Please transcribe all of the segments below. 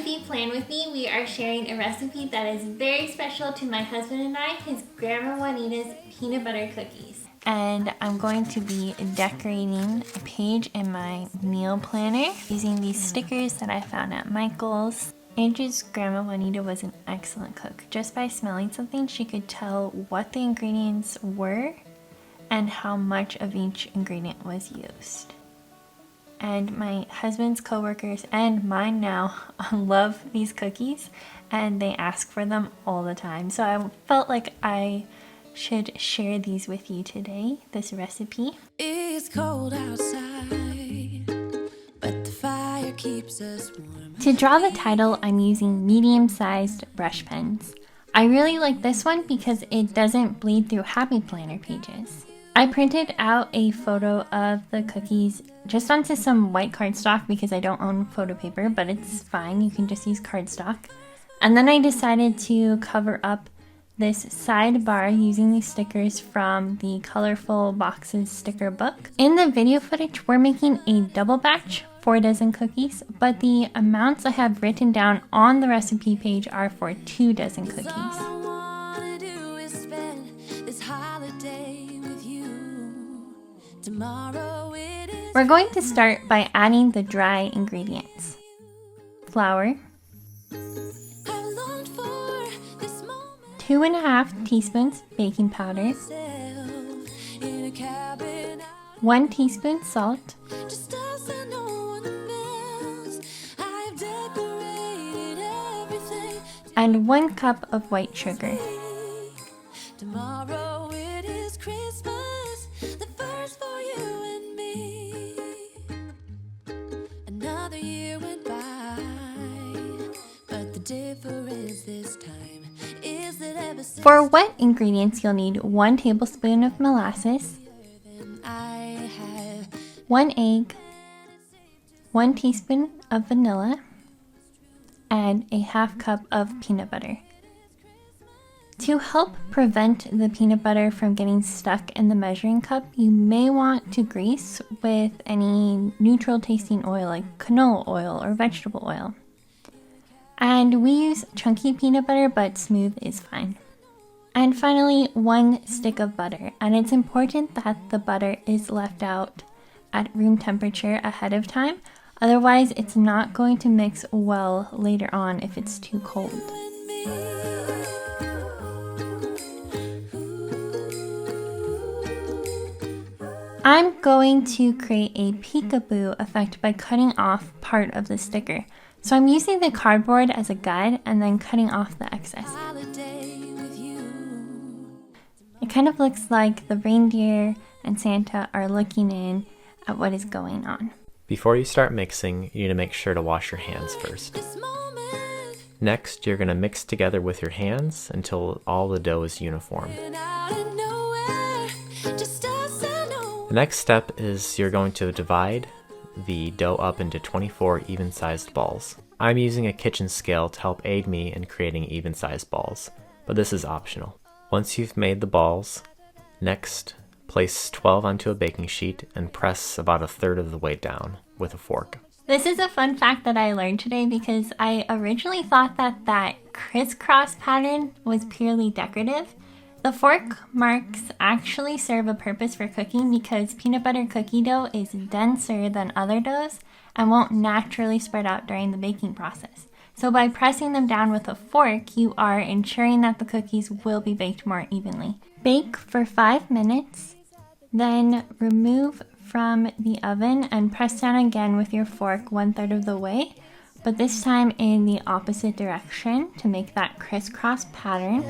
recipe plan with me, we are sharing a recipe that is very special to my husband and I, his Grandma Juanita's peanut butter cookies. And I'm going to be decorating a page in my meal planner using these stickers that I found at Michael's. Andrew's Grandma Juanita was an excellent cook. Just by smelling something, she could tell what the ingredients were and how much of each ingredient was used. And my husband's coworkers and mine now love these cookies and they ask for them all the time. So I felt like I should share these with you today, this recipe. It's cold outside, but the fire keeps us warm. To draw the title, I'm using medium-sized brush pens. I really like this one because it doesn't bleed through Happy Planner pages. I printed out a photo of the cookies just onto some white cardstock because I don't own photo paper, but it's fine, you can just use cardstock. And then I decided to cover up this sidebar using these stickers from the Colorful Boxes sticker book. In the video footage, we're making a double batch, 4 dozen cookies, but the amounts I have written down on the recipe page are for 2 dozen cookies. We're going to start by adding the dry ingredients. Flour, 2.5 teaspoons baking powder, 1 teaspoon salt, and 1 cup of white sugar. Tomorrow it is Christmas, the first for you and me. Another year went by, but the difference this time is that ever since For wet ingredients, you'll need 1 tablespoon of molasses, 1 egg, 1 teaspoon of vanilla, and a ½ cup of peanut butter. To help prevent the peanut butter from getting stuck in the measuring cup, you may want to grease with any neutral tasting oil like canola oil or vegetable oil. And we use chunky peanut butter, but smooth is fine. And finally, 1 stick of butter. And it's important that the butter is left out at room temperature ahead of time. Otherwise, it's not going to mix well later on if it's too cold. I'm going to create a peekaboo effect by cutting off part of the sticker. So I'm using the cardboard as a guide and then cutting off the excess. It kind of looks like the reindeer and Santa are looking in at what is going on. Before you start mixing, you need to make sure to wash your hands first. Next, you're going to mix together with your hands until all the dough is uniform. The next step is you're going to divide the dough up into 24 even-sized balls. I'm using a kitchen scale to help aid me in creating even-sized balls, but this is optional. Once you've made the balls, next, place 12 onto a baking sheet and press about 1/3 of the way down with a fork. This is a fun fact that I learned today because I originally thought that crisscross pattern was purely decorative. The fork marks actually serve a purpose for cooking because peanut butter cookie dough is denser than other doughs and won't naturally spread out during the baking process. So by pressing them down with a fork, you are ensuring that the cookies will be baked more evenly. Bake for 5 minutes, then remove from the oven and press down again with your fork 1/3 of the way, but this time in the opposite direction to make that crisscross pattern.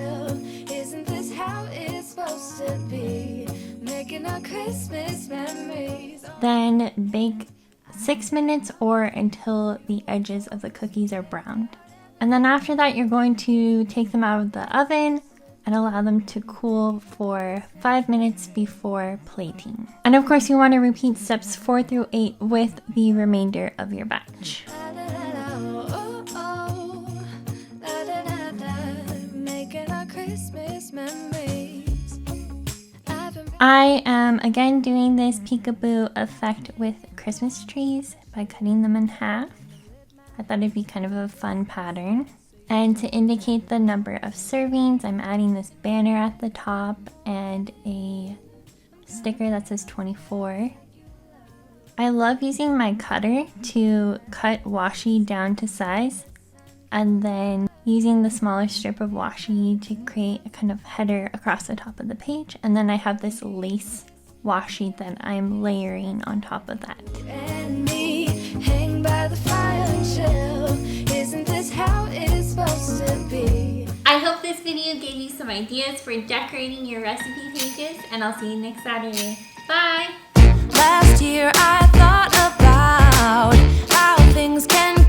Isn't this how it's supposed to be? Making our Christmas memories. Then bake 6 minutes or until the edges of the cookies are browned. And then after that, you're going to take them out of the oven and allow them to cool for 5 minutes before plating. And of course, you want to repeat steps 4 through 8 with the remainder of your batch. I am again doing this peekaboo effect with Christmas trees by cutting them in half. I thought it'd be kind of a fun pattern. And to indicate the number of servings, I'm adding this banner at the top and a sticker that says 24. I love using my cutter to cut washi down to size and then using the smaller strip of washi to create a kind of header across the top of the page. And then I have this lace washi that I'm layering on top of that. And me hang by the fire and chill. Isn't this how it is supposed to be? I hope this video gave you some ideas for decorating your recipe pages, and I'll see you next Saturday. Bye! Last year I thought about how things can